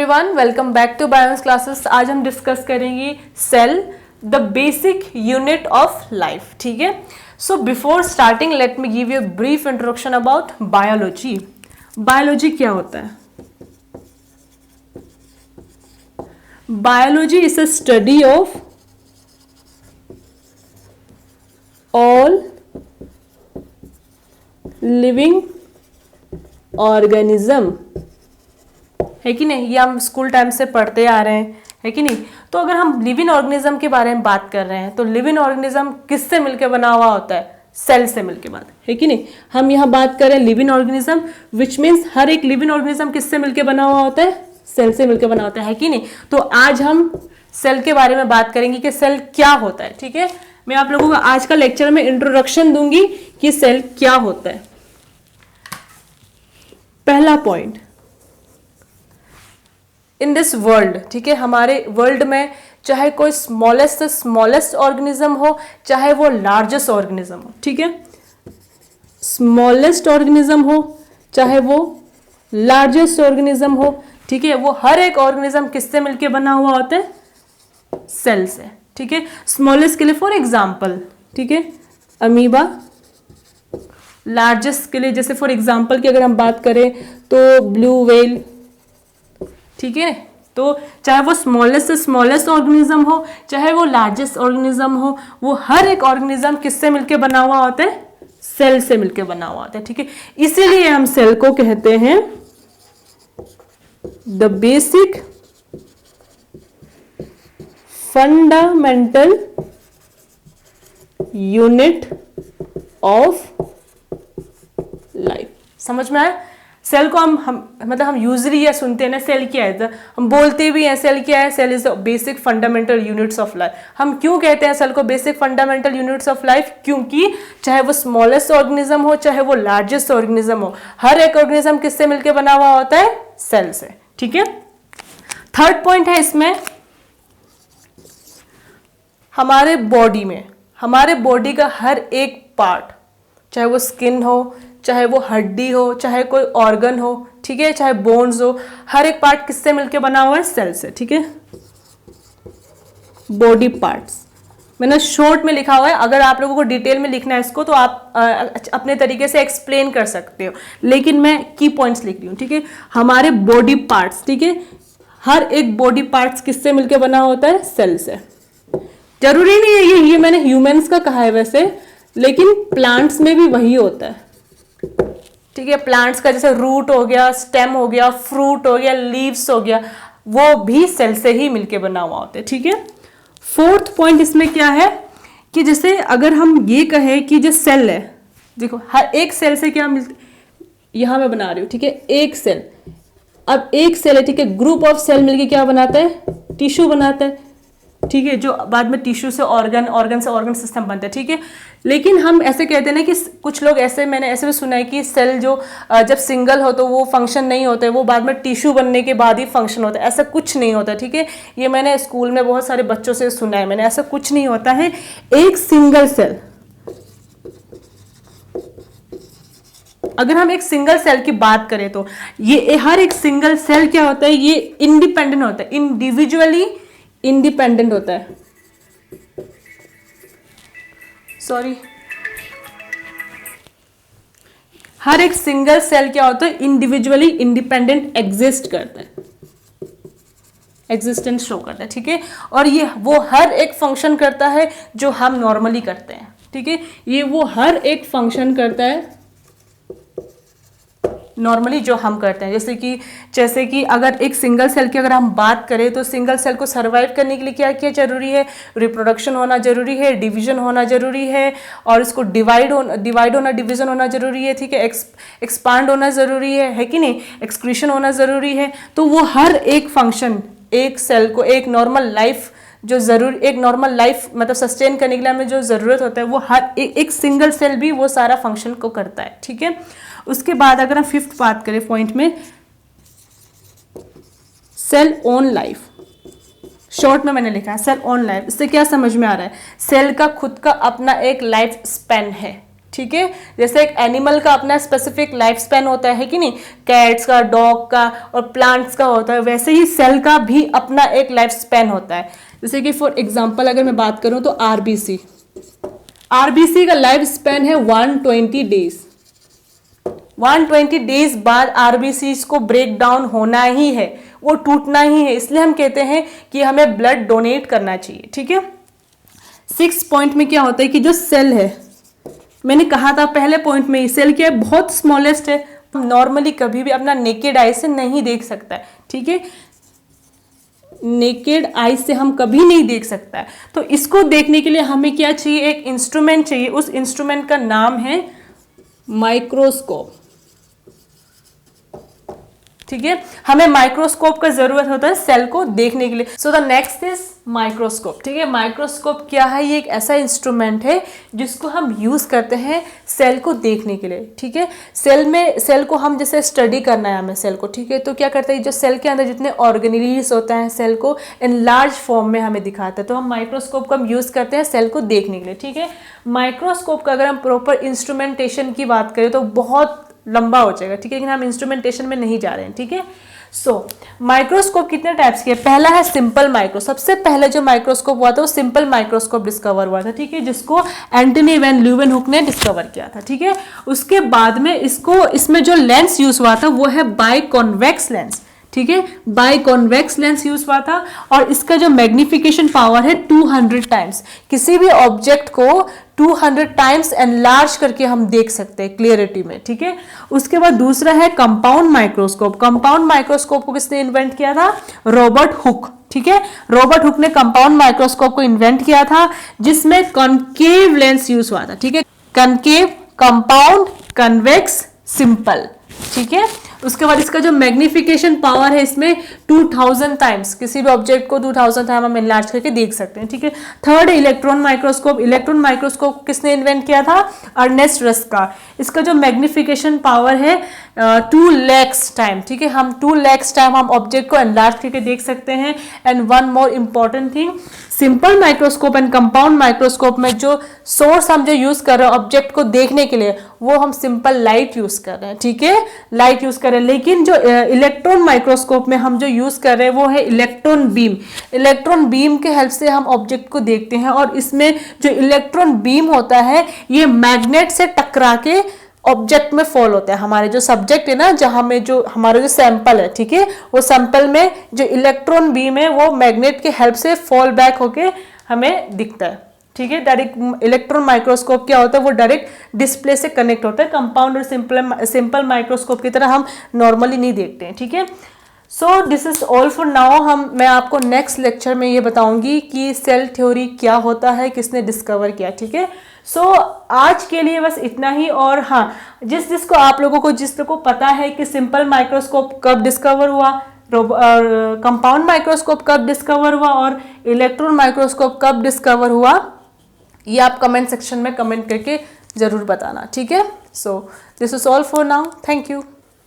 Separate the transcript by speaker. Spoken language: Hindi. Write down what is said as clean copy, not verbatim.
Speaker 1: Everyone, welcome back to bios classes. आज हम डिस्कस करेंगे cell, the basic unit of life. ठीक है, so before starting let me give you brief introduction about biology. Biology क्या होता है? Biology is a study of all living organism, है कि नहीं? ये हम स्कूल टाइम से पढ़ते आ रहे हैं, है कि नहीं? तो अगर हम लिविंग ऑर्गेनिज्म के बारे में बात कर रहे हैं तो लिविंग ऑर्गेनिज्म किससे मिलकर बना हुआ होता है? सेल से मिलकर बात, है कि नहीं? हम यहाँ बात कर रहे हैं लिविंग ऑर्गेनिज्म, विच मीन्स हर एक लिविंग ऑर्गेनिज्म किससे मिलकर बना हुआ होता है? सेल से मिलकर बना होता है कि नहीं? तो आज हम सेल के बारे में बात करेंगे कि सेल क्या होता है। ठीक है, मैं आप लोगों को आज का लेक्चर में इंट्रोडक्शन दूंगी कि सेल क्या होता है। पहला पॉइंट, इन दिस वर्ल्ड, ठीक है, हमारे वर्ल्ड में चाहे कोई स्मॉलेस्ट से स्मॉलेस्ट ऑर्गेनिज्म हो, चाहे वो लार्जेस्ट ऑर्गेनिज्म हो, ठीक है, स्मॉलेस्ट ऑर्गेनिज्म हो चाहे वो लार्जेस्ट ऑर्गेनिज्म हो, ठीक है, वो हर एक ऑर्गेनिज्म किससे मिलके बना हुआ होता है? सेल से। ठीक है, स्मॉलेस्ट के लिए फॉर एग्जांपल, ठीक है, अमीबा। लार्जेस्ट के लिए जैसे फॉर एग्जांपल की अगर हम बात करें तो ब्लू व्हेल, ठीक है। तो चाहे वो स्मॉलेस्ट से स्मॉलेस्ट ऑर्गेनिज्म हो चाहे वो लार्जेस्ट ऑर्गेनिज्म हो, वो हर एक ऑर्गेनिज्म किससे मिलके बना हुआ होता है? सेल से मिलके बना हुआ होता है। ठीक है, इसीलिए हम सेल को कहते हैं the basic fundamental unit of life. समझ में आया? सेल को हम यूजली ये सुनते हैं ना, सेल क्या है, तो हम बोलते भी हैं सेल क्या है? Cell is the basic fundamental units of life. हम क्यों कहते हैं सेल को basic fundamental units of life? क्योंकि चाहे वो स्मॉलेस्ट ऑर्गेनिज्म हो चाहे वो लार्जेस्ट ऑर्गेनिज्म हो, हर एक ऑर्गेनिज्म किससे मिलकर बना हुआ होता है? सेल से। ठीक है, थर्ड पॉइंट है इसमें, हमारे बॉडी में, हमारे बॉडी का हर एक पार्ट, चाहे वो स्किन हो चाहे वो हड्डी हो चाहे कोई ऑर्गन हो, ठीक है, चाहे बोन्स हो, हर एक पार्ट किससे मिलके बना हुआ है? सेल से। ठीक है, बॉडी पार्ट्स मैंने शॉर्ट में लिखा हुआ है, अगर आप लोगों को डिटेल में लिखना है इसको तो आप अपने तरीके से एक्सप्लेन कर सकते हो, लेकिन मैं की पॉइंट्स लिख रही हूँ। ठीक है, हमारे बॉडी पार्ट्स, ठीक है, हर एक बॉडी पार्ट्स किससे मिलके बना होता है? सेल से। जरूरी नहीं है ये मैंने ह्यूमंस का कहा है वैसे, लेकिन प्लांट्स में भी वही होता है। ठीक है, प्लांट्स का जैसे रूट हो गया, स्टेम हो गया, फ्रूट हो गया, लीव्स हो गया, वो भी सेल से ही मिलके बना हुआ होता है। ठीक है, फोर्थ पॉइंट इसमें क्या है कि जैसे अगर हम ये कहें कि जो सेल है, देखो हर एक सेल से क्या मिलता है, यहां मैं बना रही हूं, ठीक है, एक सेल। अब एक सेल है, ठीक है, ग्रुप ऑफ सेल मिलके क्या बनाता है? टिश्यू बनाता है, ठीक है, जो बाद में टिश्यू से ऑर्गन, ऑर्गन से ऑर्गन सिस्टम बनता है। ठीक है, लेकिन हम ऐसे कहते हैं ना कि कुछ लोग ऐसे, मैंने ऐसे भी सुना है कि सेल जो जब सिंगल हो तो वो फंक्शन नहीं होता है, वो बाद में टिश्यू बनने के बाद ही फंक्शन होता है। ऐसा कुछ नहीं होता। ठीक है, ये मैंने स्कूल में बहुत सारे बच्चों से सुना है मैंने, ऐसा कुछ नहीं होता है। एक सिंगल सेल, अगर हम एक सिंगल सेल की बात करें तो ये हर एक सिंगल सेल क्या होता है? ये इंडिपेंडेंट होता है, इंडिविजुअली इंडिपेंडेंट होता है। सॉरी, हर एक सिंगल सेल क्या होता है? इंडिविजुअली इंडिपेंडेंट एग्जिस्ट करता है, एग्जिस्टेंस शो करता है। ठीक है, और ये वो हर एक फंक्शन करता है जो हम नॉर्मली करते हैं। ठीक है, ये वो हर एक फंक्शन करता है नॉर्मली जो हम करते हैं। जैसे कि अगर एक सिंगल सेल की अगर हम बात करें तो सिंगल सेल को सर्वाइव करने के लिए क्या क्या जरूरी है? रिप्रोडक्शन होना जरूरी है, डिवीजन होना जरूरी है, और इसको डिवाइड होना, डिवीजन होना जरूरी है। ठीक है, एक्सपांड होना जरूरी है कि नहीं? एक्सक्रीशन होना जरूरी है। तो वो हर एक फंक्शन एक सेल को एक नॉर्मल लाइफ जो जरूर, एक नॉर्मल लाइफ मतलब सस्टेन करने के लिए हमें जो जरूरत होता है वो हर एक सिंगल सेल भी वो सारा फंक्शन को करता है। ठीक है, उसके बाद अगर हम फिफ्थ बात करें पॉइंट में, सेल ओन लाइफ, शॉर्ट में मैंने लिखा है सेल ओन लाइफ। इससे क्या समझ में आ रहा है? सेल का खुद का अपना एक लाइफ स्पैन है। ठीक है। जैसे एक एनिमल का अपना स्पेसिफिक लाइफ स्पैन होता है कि नहीं, कैट्स का, डॉग का और प्लांट्स का होता है, वैसे ही सेल का भी अपना एक लाइफ स्पैन होता है। जैसे कि फॉर एग्जांपल अगर मैं बात करूं तो आरबीसी, आरबीसी का लाइफ स्पैन है 120 डेज। 120 डेज बाद आरबीसी को ब्रेक डाउन होना ही है, वो टूटना ही है, इसलिए हम कहते हैं कि हमें ब्लड डोनेट करना चाहिए, ठीक है। 6 पॉइंट में क्या होता है कि जो सेल है, मैंने कहा था पहले पॉइंट में, सेल क्या है, बहुत स्मॉलेस्ट है, नॉर्मली कभी भी अपना नेकेड आई से नहीं देख सकता है, ठीक है। नेकेड आई से हम कभी नहीं देख सकता है, तो इसको देखने के लिए हमें क्या चाहिए, एक इंस्ट्रूमेंट चाहिए। उस इंस्ट्रूमेंट का नाम है माइक्रोस्कोप, ठीक है। हमें माइक्रोस्कोप का जरूरत होता है सेल को देखने के लिए। So the next is microscope, ठीक है। माइक्रोस्कोप क्या है, ये एक ऐसा इंस्ट्रूमेंट है जिसको हम यूज करते हैं सेल को देखने के लिए, ठीक है। सेल को हम जैसे स्टडी करना है हमें सेल को, ठीक है, तो क्या करते हैं, जो सेल के अंदर जितने ऑर्गेनेलीज होता है सेल को इन लार्ज फॉर्म में हमें दिखाता है, तो हम माइक्रोस्कोप को हम यूज करते हैं सेल को देखने के लिए, ठीक है। माइक्रोस्कोप का अगर हम प्रॉपर इंस्ट्रूमेंटेशन की बात करें तो बहुत लंबा हो जाएगा, ठीक है, लेकिन हम इंस्ट्रूमेंटेशन में नहीं जा रहे हैं, ठीक है। सो माइक्रोस्कोप कितने टाइप्स के, पहला है सिंपल माइक्रो, सबसे पहले जो माइक्रोस्कोप हुआ था वो सिंपल माइक्रोस्कोप डिस्कवर हुआ था, ठीक है, जिसको एंटनी वैन ल्यूवेनहुक ने डिस्कवर किया था, ठीक है। उसके बाद में इसमें जो लेंस यूज हुआ था वो है बाइकॉन्वेक्स लेंस, ठीक है, बाइकॉन्वेक्स लेंस यूज हुआ था, और इसका जो मैग्निफिकेशन पावर है 200 टाइम्स, किसी भी ऑब्जेक्ट को 200 टाइम्स एनलार्ज करके हम देख सकते हैं क्लियरिटी में, ठीक है। उसके बाद दूसरा है कंपाउंड माइक्रोस्कोप। कंपाउंड माइक्रोस्कोप को किसने इन्वेंट किया था, रॉबर्ट हुक, ठीक है। रॉबर्ट हुक ने कंपाउंड माइक्रोस्कोप को इन्वेंट किया था, जिसमें कॉनकेव लेंस यूज हुआ था, ठीक है, कॉनकेव, कंपाउंड, कन्वेक्स, सिंपल, ठीक है। उसके बाद इसका जो मैग्निफिकेशन पावर है इसमें 2000 टाइम्स, किसी भी ऑब्जेक्ट को 2000 टाइम हम एनलार्ज करके देख सकते हैं, ठीक है। थर्ड है इलेक्ट्रॉन माइक्रोस्कोप। इलेक्ट्रॉन माइक्रोस्कोप किसने इन्वेंट किया था, अर्नेस्ट रस्का। इसका जो मैग्निफिकेशन पावर है 2 lakhs टाइम, ठीक है, हम 2 lakhs टाइम हम ऑब्जेक्ट को एनलार्ज करके देख सकते हैं। And one more important thing, simple microscope and compound microscope में जो सोर्स हम जो यूज कर रहे हैं ऑब्जेक्ट को देखने के लिए, वो हम सिंपल लाइट यूज कर रहे हैं, ठीक है, लाइट यूज कर रहे हैं। लेकिन जो इलेक्ट्रॉन माइक्रोस्कोप में हम जो यूज कर रहे हैं वो है इलेक्ट्रॉन बीम। इलेक्ट्रॉन बीम के हेल्प से हम ऑब्जेक्ट को देखते हैं, और इसमें जो इलेक्ट्रॉन बीम होता है ये मैग्नेट से टकरा के ऑब्जेक्ट में फॉल होता है। हमारे जो सब्जेक्ट है ना, जहां में जो हमारा जो सैंपल है, ठीक है, वो सैंपल में जो इलेक्ट्रॉन बीम है वो मैग्नेट के हेल्प से फॉल बैक होके हमें दिखता है, ठीक है। डायरेक्ट इलेक्ट्रॉन माइक्रोस्कोप क्या होता है, वो डायरेक्ट डिस्प्ले से कनेक्ट होता है। कंपाउंड और सिंपल माइक्रोस्कोप की तरह हम नॉर्मली नहीं देखते हैं, ठीक है। So this is all for now. मैं आपको नेक्स्ट लेक्चर में ये बताऊंगी कि सेल थ्योरी क्या होता है, किसने डिस्कवर किया, ठीक है। सो आज के लिए बस इतना ही। और हाँ, जिसको आप लोगों को जिसको पता है कि सिंपल माइक्रोस्कोप कब डिस्कवर हुआ, कंपाउंड माइक्रोस्कोप कब डिस्कवर हुआ और इलेक्ट्रॉन माइक्रोस्कोप कब डिस्कवर हुआ, ये आप कमेंट सेक्शन में कमेंट करके जरूर बताना, ठीक है। So this is all for now, thank you.